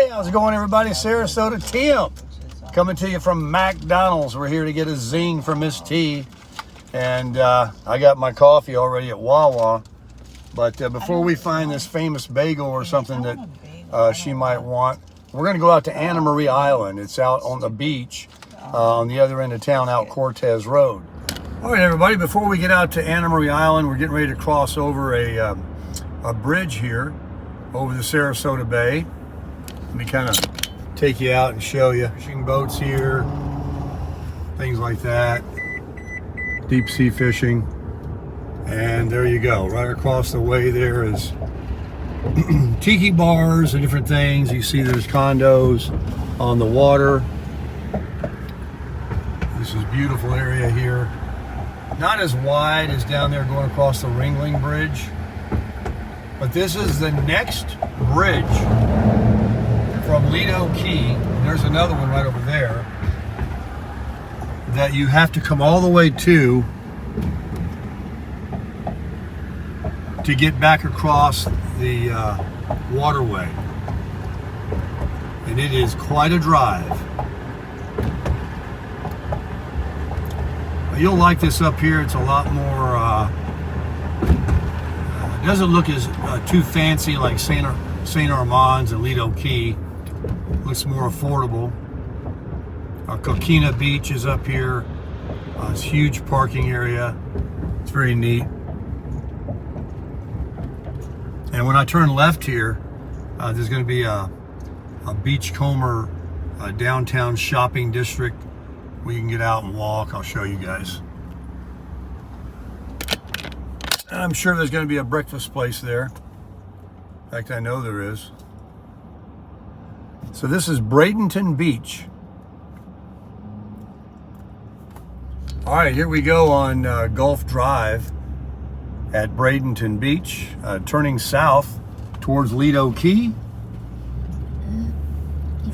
Hey, how's it going, everybody? Sarasota Tim coming to you from McDonald's. We're here to get a zing for Miss T, and I got my coffee already at Wawa. But before we find this famous bagel or something that she might want, we're going to go out to Anna Marie Island. It's out on the beach on the other end of town, out Cortez Road. All right, everybody, before we get out to Anna Marie Island, we're getting ready to cross over a bridge here over the Sarasota Bay. Let me kind of take you out and show you. Fishing boats here, things like that. Deep sea fishing. And there you go. Right across the way there is tiki bars and different things. You see there's condos on the water. This is a beautiful area here. Not as wide as down there going across the Ringling Bridge, but this is the next bridge from Lido Key. There's another one right over there that you have to come all the way to get back across the waterway. And it is quite a drive. You'll like this up here. It's a lot more, it doesn't look as too fancy like St. Armand's and Lido Key. Looks more affordable. Coquina Beach is up here. It's a huge parking area. It's very neat. And when I turn left here, there's going to be a Beachcomber downtown shopping district where you can get out and walk. I'll show you guys. And I'm sure there's going to be a breakfast place there. In fact, I know there is. So this is Bradenton Beach. All right, here we go on Gulf Drive at Bradenton Beach, turning south towards Lido Key.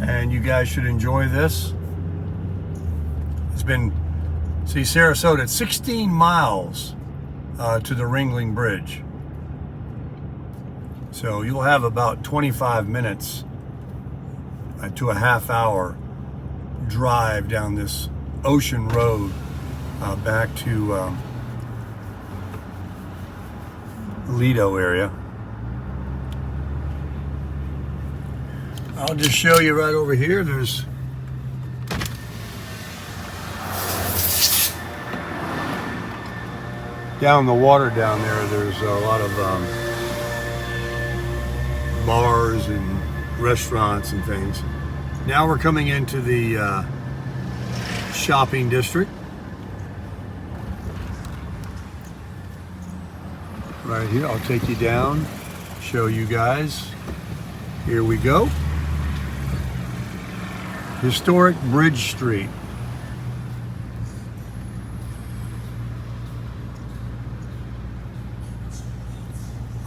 And you guys should enjoy this. It's been, see, Sarasota, it's 16 miles to the Ringling Bridge. So you'll have about 25 minutes to a half hour drive down this ocean road back to Lido area. I'll just show you right over here. There's down the water down there's a lot of bars and restaurants and things. Now we're coming into the shopping district. Right here, I'll take you down, show you guys. Here we go. Historic Bridge Street.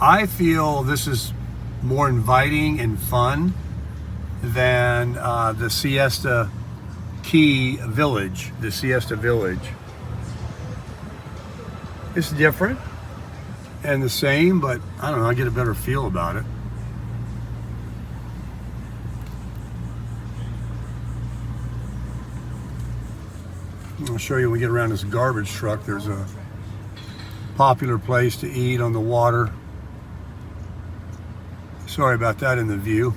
I feel this is more inviting and fun than the Siesta Key Village, the Siesta Village. It's different and the same, but I don't know, I get a better feel about it. I'll show you when we get around this garbage truck. There's a popular place to eat on the water. Sorry about that in the view.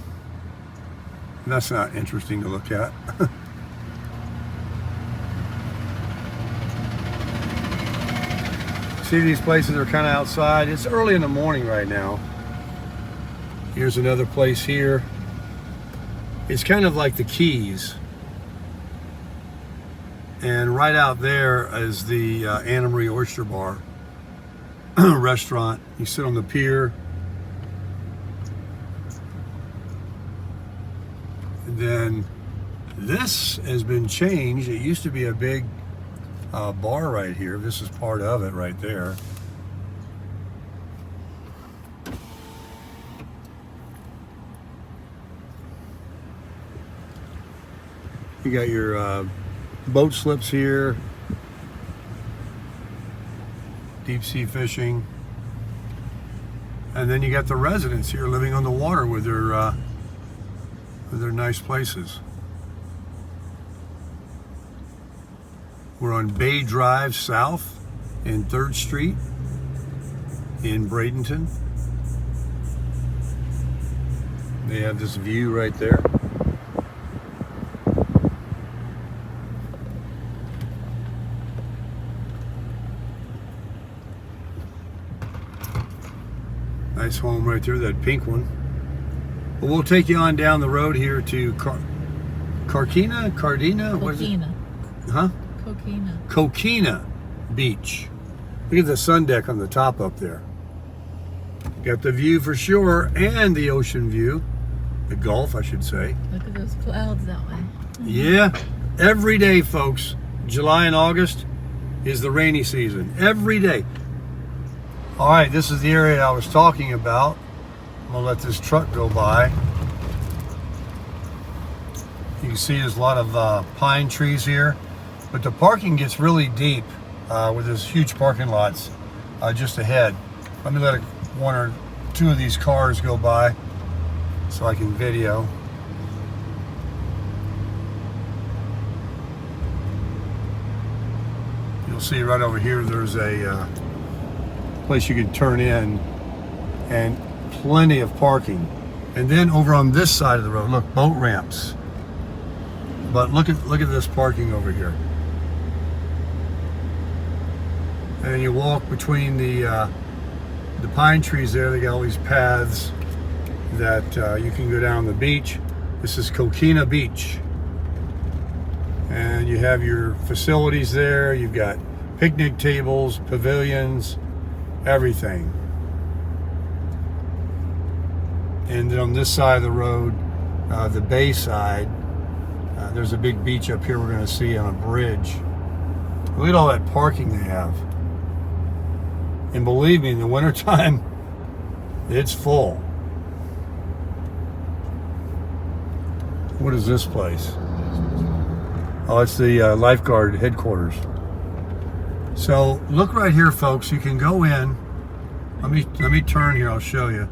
That's not interesting to look at. See, these places are kind of outside. It's early in the morning right now. Here's another place here. It's kind of like the Keys. And right out there is the Anna Marie Oyster Bar restaurant. You sit on the pier. And then this has been changed. It used to be a big bar right here. This is part of it right there. You got your boat slips here, deep sea fishing, and then you got the residents here living on the water with their They're nice places. We're on Bay Drive South and 3rd Street in Bradenton. They have this view right there. Nice home right there, that pink one. But we'll take you on down the road here to Cardina? Coquina. Huh? Coquina. Coquina Beach. Look at the sun deck on the top up there. Got the view for sure and the ocean view. The Gulf, I should say. Look at those clouds that way. Yeah. Every day, folks, July and August is the rainy season. Every day. All right, this is the area I was talking about. I'm gonna let this truck go by. You can see there's a lot of pine trees here, but the parking gets really deep with these huge parking lots just ahead. Let me let one or two of these cars go by so I can video. You'll see right over here there's a place you can turn in and plenty of parking. And then over on this side of the road, look, boat ramps. But look at this parking over here. And you walk between the pine trees there. They got all these paths that you can go down the beach. This is Coquina Beach. And you have your facilities there. You've got picnic tables, pavilions, everything. And then on this side of the road, the bay side, there's a big beach up here we're going to see on a bridge. Look at all that parking they have. And believe me, in the wintertime, it's full. What is this place? Oh, it's the lifeguard headquarters. So look right here, folks. You can go in. Let me turn here. I'll show you.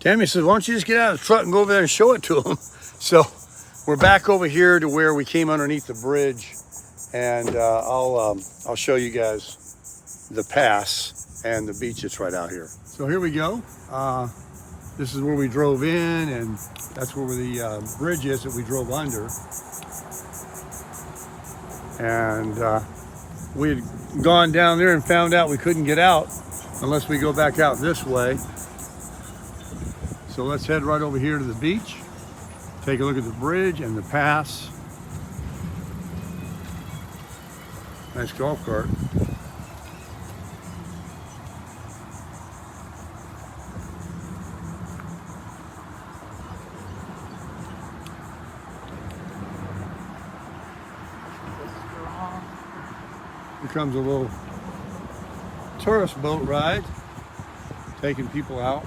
Tammy says, "Why don't you just get out of the truck and go over there and show it to them?" So we're back over here to where we came underneath the bridge, and I'll show you guys the pass and the beach that's right out here. So here we go. This is where we drove in, and that's where the bridge is that we drove under. And we had gone down there and found out we couldn't get out unless we go back out this way. So let's head right over here to the beach, take a look at the bridge and the pass. Nice golf cart. Here comes a little tourist boat ride, taking people out.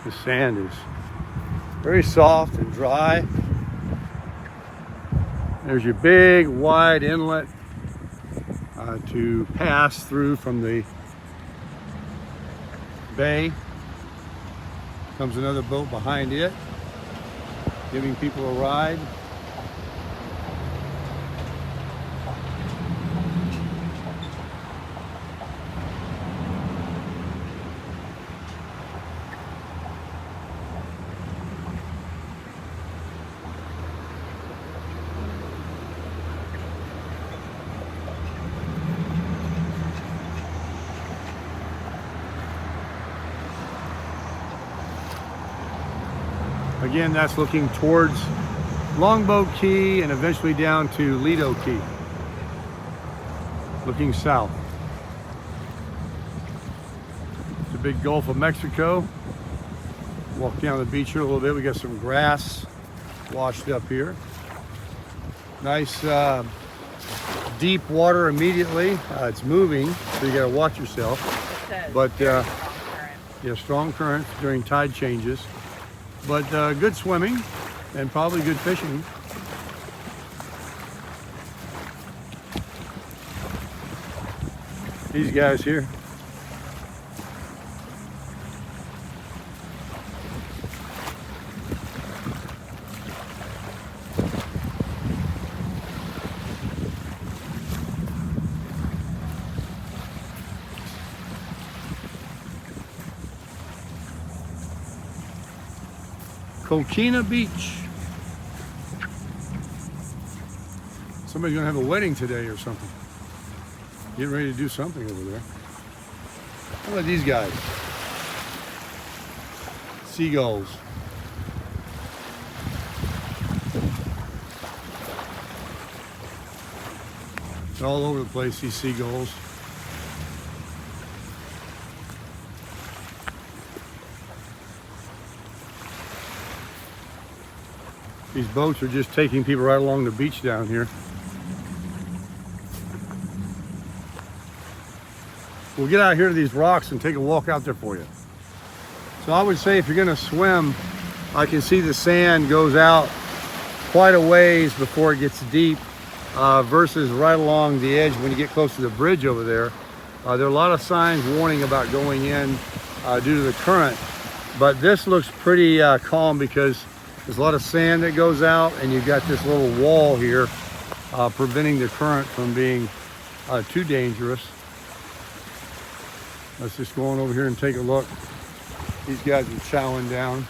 The sand is very soft and dry. There's your big wide inlet to pass through from the bay. Comes another boat behind it, giving people a ride. Again, that's looking towards Longboat Key and eventually down to Lido Key. Looking south. The big Gulf of Mexico. Walk down the beach here a little bit. We got some grass washed up here. Nice deep water immediately. It's moving, so you gotta watch yourself. But yeah, strong currents during tide changes. But good swimming and probably good fishing. These guys here. Coquina Beach. Somebody's gonna have a wedding today or something. Getting ready to do something over there. How about these guys? Seagulls. They're all over the place, these seagulls. These boats are just taking people right along the beach down here. We'll get out here to these rocks and take a walk out there for you. So I would say if you're gonna swim, I can see the sand goes out quite a ways before it gets deep, versus right along the edge when you get close to the bridge over there. There are a lot of signs warning about going in due to the current, but this looks pretty calm because there's a lot of sand that goes out and you've got this little wall here preventing the current from being too dangerous. Let's just go on over here and take a look. These guys are chowing down,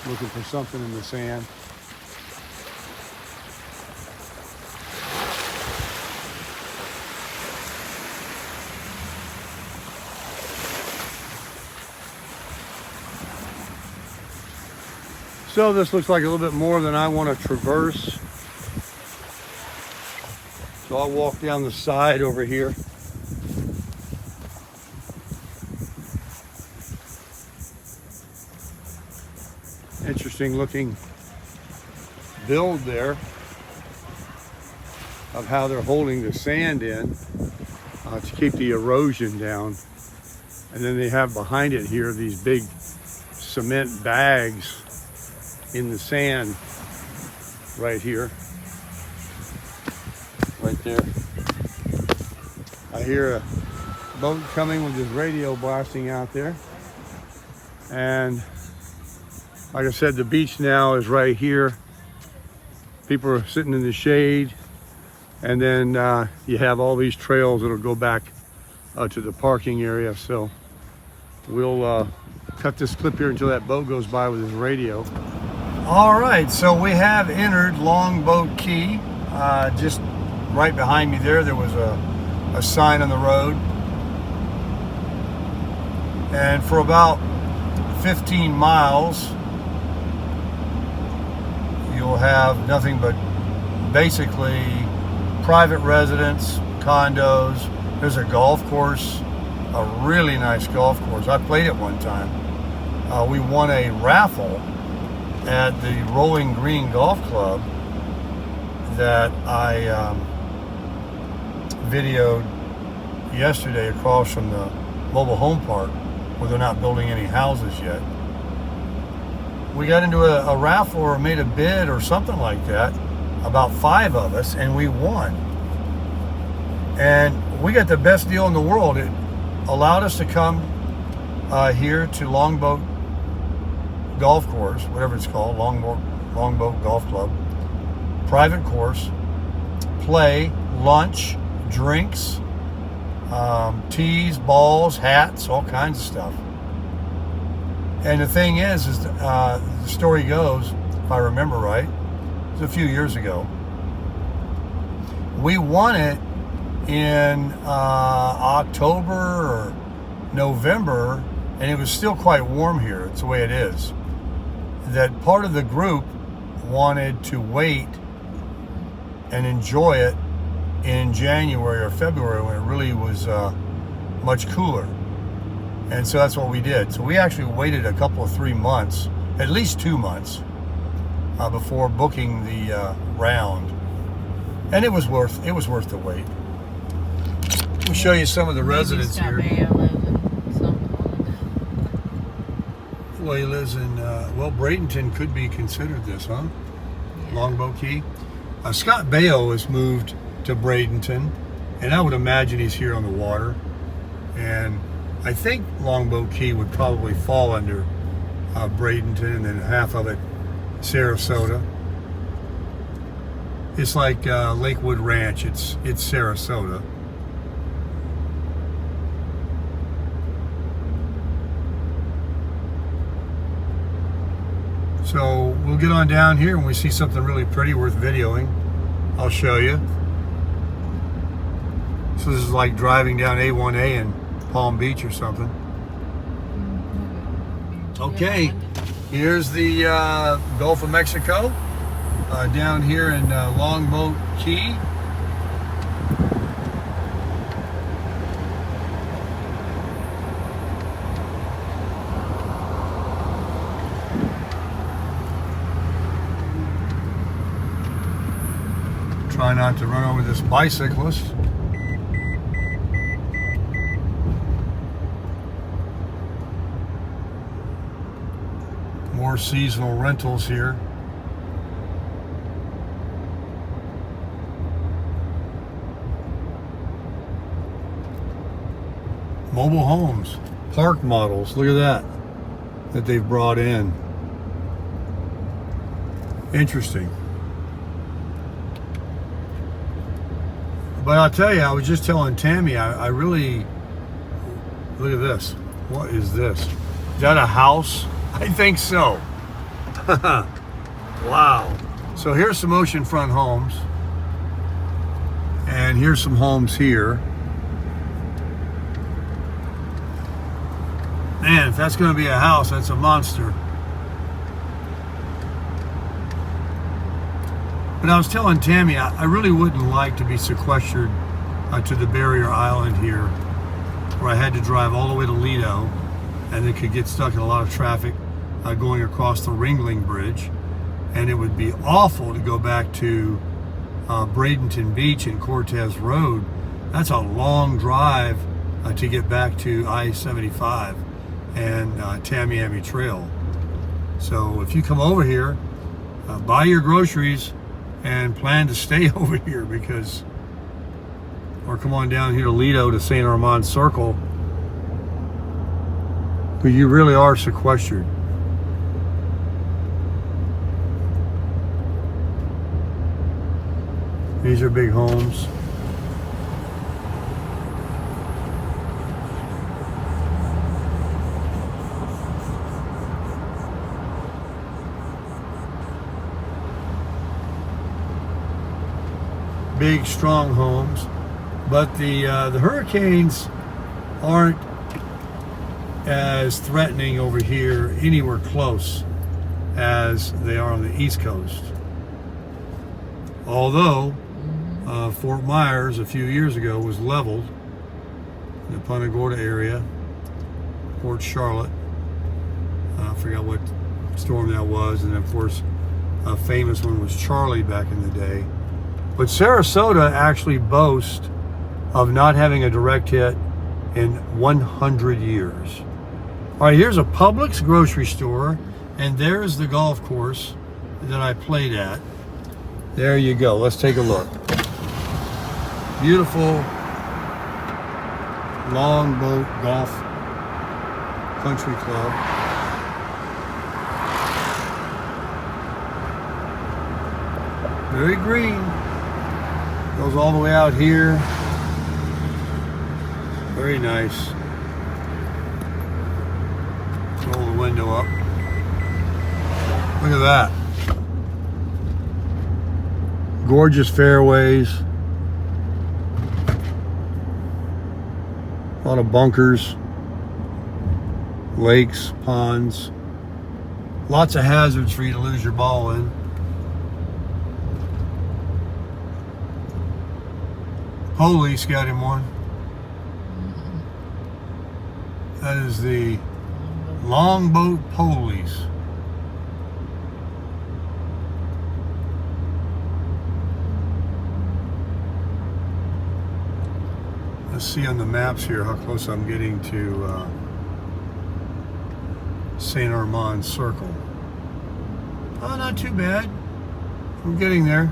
looking for something in the sand. So this looks like a little bit more than I want to traverse. So I'll walk down the side over here. Interesting looking build there of how they're holding the sand in to keep the erosion down. And then they have behind it here these big cement bags in the sand right here, right there. I hear a boat coming with his radio blasting out there. And like I said, the beach now is right here. People are sitting in the shade. And then you have all these trails that'll go back to the parking area. So we'll cut this clip here until that boat goes by with his radio. All right, so we have entered Longboat Key. Just right behind me there was a sign on the road. And for about 15 miles, you'll have nothing but basically private residence, condos. There's a golf course, a really nice golf course. I played it one time. We won a raffle at the Rolling Green Golf Club that I videoed yesterday across from the mobile home park where they're not building any houses yet. We got into a raffle or made a bid or something like that, about 5 of us, and we won. And we got the best deal in the world. It allowed us to come here to Longboat Golf Course, whatever it's called, Longboat Golf Club, private course, play, lunch, drinks, tees, balls, hats, all kinds of stuff. And the thing is the story goes, if I remember right, it was a few years ago. We won it in October or November, and it was still quite warm here. It's the way it is. That part of the group wanted to wait and enjoy it in January or February when it really was much cooler. And so that's what we did. So we actually waited a couple of 3 months, at least 2 months, before booking the round. And it was worth the wait. We'll show you some of the residents here. Well, he lives in, well, Bradenton could be considered this, huh? Yeah. Longboat Key. Scott Baio has moved to Bradenton, and I would imagine he's here on the water. And I think Longboat Key would probably fall under Bradenton, and then half of it Sarasota. It's like Lakewood Ranch. It's Sarasota. So we'll get on down here when we see something really pretty worth videoing. I'll show you. So this is like driving down A1A in Palm Beach or something. Okay, here's the Gulf of Mexico down here in Longboat Key. Try not to run over this bicyclist. More seasonal rentals here. Mobile homes, park models, look at that they've brought in. Interesting. But I'll tell you, I was just telling Tammy, I really, look at this. What is this? Is that a house? I think so. Wow. So here's some oceanfront homes. And here's some homes here. Man, if that's going to be a house, that's a monster. But I was telling Tammy, I really wouldn't like to be sequestered to the barrier island here, where I had to drive all the way to Lido, and then could get stuck in a lot of traffic going across the Ringling Bridge. And it would be awful to go back to Bradenton Beach and Cortez Road. That's a long drive to get back to I-75 and Tamiami Trail. So if you come over here, buy your groceries and plan to stay over here, because, or come on down here to Lido to St. Armand Circle, because you really are sequestered. These are big homes. Big, strong homes, but the hurricanes aren't as threatening over here anywhere close as they are on the East Coast. Although Fort Myers a few years ago was leveled in the Punta Gorda area, Port Charlotte. I forgot what storm that was, and of course a famous one was Charlie back in the day. But Sarasota actually boasts of not having a direct hit in 100 years. All right, here's a Publix grocery store, and there's the golf course that I played at. There you go. Let's take a look. Beautiful Longboat Golf Country Club. Very green. Goes all the way out here. Very nice. Roll the window up. Look at that. Gorgeous fairways. A lot of bunkers. Lakes, ponds. Lots of hazards for you to lose your ball in. Police got him one. That is the Longboat Police. Let's see on the maps here how close I'm getting to St. Armand Circle. Oh, not too bad. We're getting there.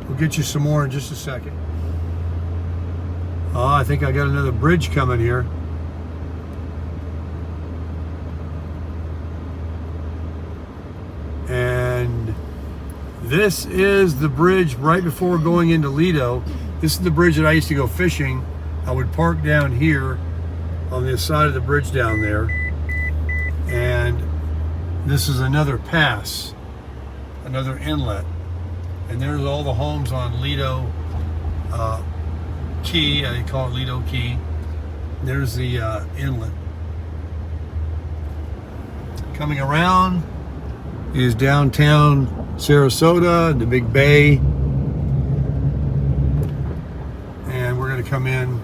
We'll get you some more in just a second. Oh, I think I got another bridge coming here. And this is the bridge right before going into Lido. This is the bridge that I used to go fishing. I would park down here on the side of the bridge down there. And this is another pass, another inlet. And there's all the homes on Lido Key. They call it Lido Key. There's the inlet. Coming around is downtown Sarasota, the big bay. And we're going to come in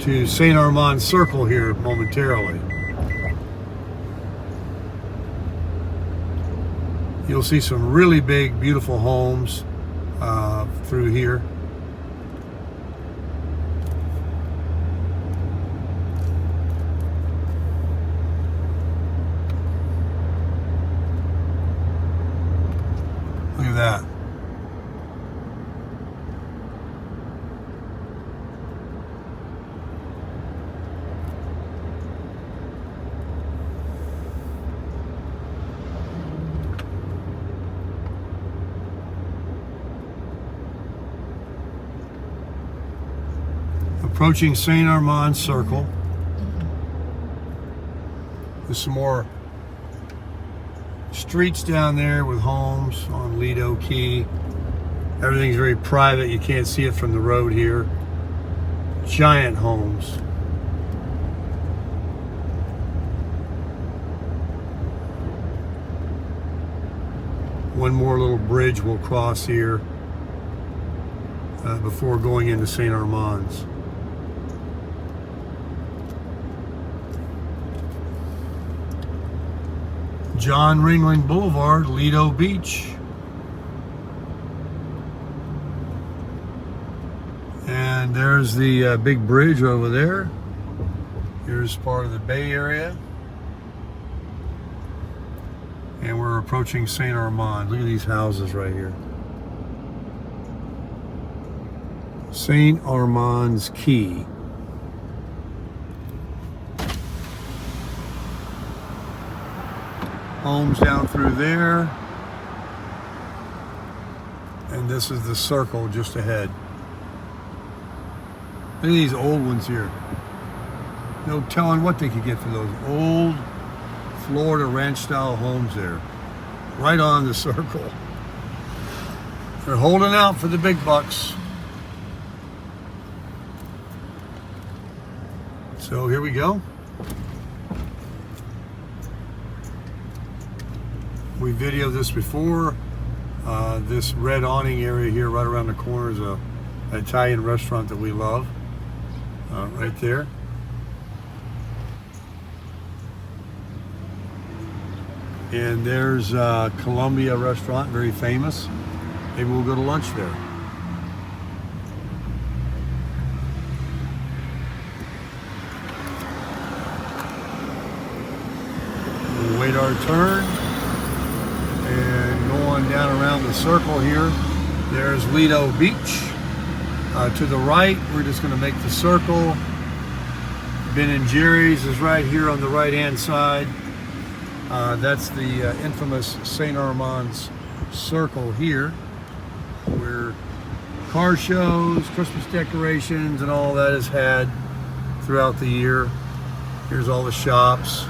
to St. Armand Circle here momentarily. You'll see some really big, beautiful homes through here. Look at that. Approaching St. Armand Circle. There's some more streets down there with homes on Lido Key. Everything's very private. You can't see it from the road here. Giant homes. One more little bridge we'll cross here before going into St. Armand's. John Ringling Boulevard, Lido Beach. And there's the big bridge over there. Here's part of the Bay Area. And we're approaching St. Armand. Look at these houses right here. St. Armand's Key. Homes down through there. And this is the circle just ahead. Look at these old ones here. No telling what they could get for those old Florida ranch style homes there. Right on the circle. They're holding out for the big bucks. So here we go. We videoed this before. This red awning area here right around the corner is an Italian restaurant that we love. Right there. And there's Columbia Restaurant, very famous. Maybe we'll go to lunch there. We'll wait our turn. And going down around the circle here, there's Lido Beach. To the right, we're just going to make the circle. Ben & Jerry's is right here on the right-hand side. That's the infamous St. Armand's Circle here, where car shows, Christmas decorations, and all that is had throughout the year. Here's all the shops.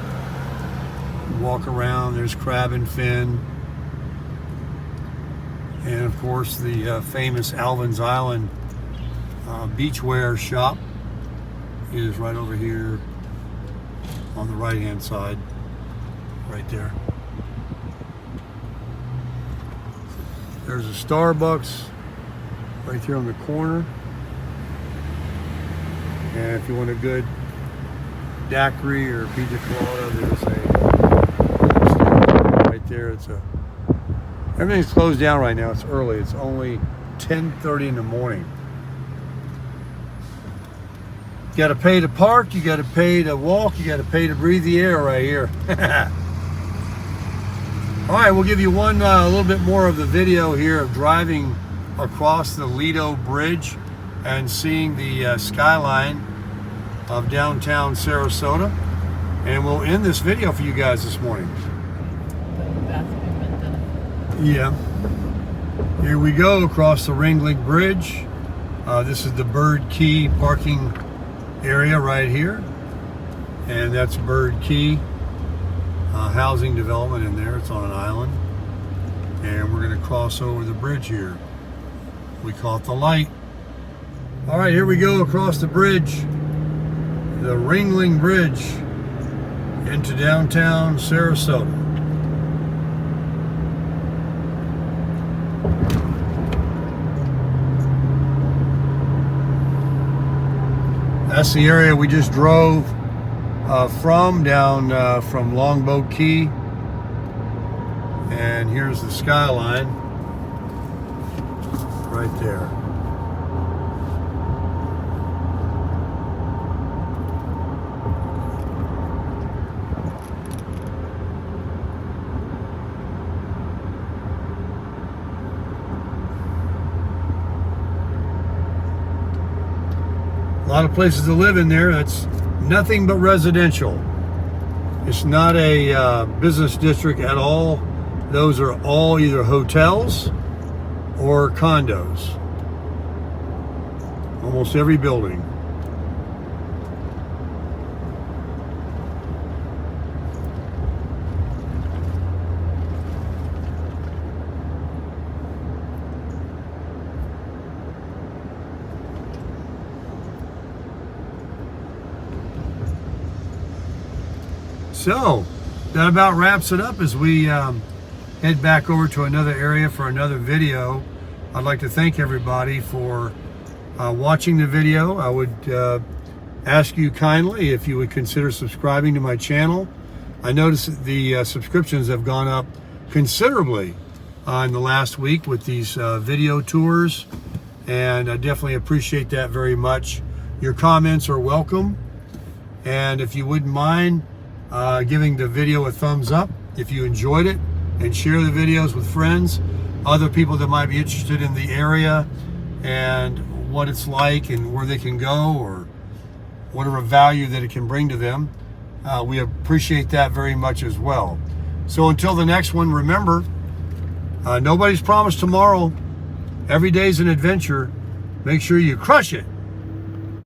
You walk around, there's Crab and Fin. And of course the famous Alvin's Island beachwear shop is right over here on the right hand side, right there. There's a Starbucks right here on the corner. And if you want a good daiquiri or pina colada, there's a right there. Everything's closed down right now. It's early. It's only 10:30 in the morning. You got to pay to park. You got to pay to walk. You got to pay to breathe the air right here. All right, we'll give you one a little bit more of the video here of driving across the Lido Bridge and seeing the skyline of downtown Sarasota. And we'll end this video for you guys this morning. Yeah. Here we go across the Ringling Bridge. This is the Bird Key parking area right here. And that's Bird Key, housing development in there. It's on an island. And we're going to cross over the bridge here. We call it the light. All right, here we go across the bridge. The Ringling Bridge into downtown Sarasota. That's the area we just drove from down from Longboat Key. And here's the skyline right there. A lot of places to live in there. That's nothing but residential. It's not a business district at all. Those are all either hotels or condos. Almost every building. So that about wraps it up as we head back over to another area for another video. I'd like to thank everybody for watching the video. I would ask you kindly if you would consider subscribing to my channel. I noticed that the subscriptions have gone up considerably in the last week with these video tours, and I definitely appreciate that very much. Your comments are welcome, and if you wouldn't mind giving the video a thumbs up if you enjoyed it, and share the videos with friends, other people that might be interested in the area and what it's like and where they can go or whatever value that it can bring to them. We appreciate that very much as well. So until the next one, remember, nobody's promised tomorrow. Every day's an adventure. Make sure you crush it.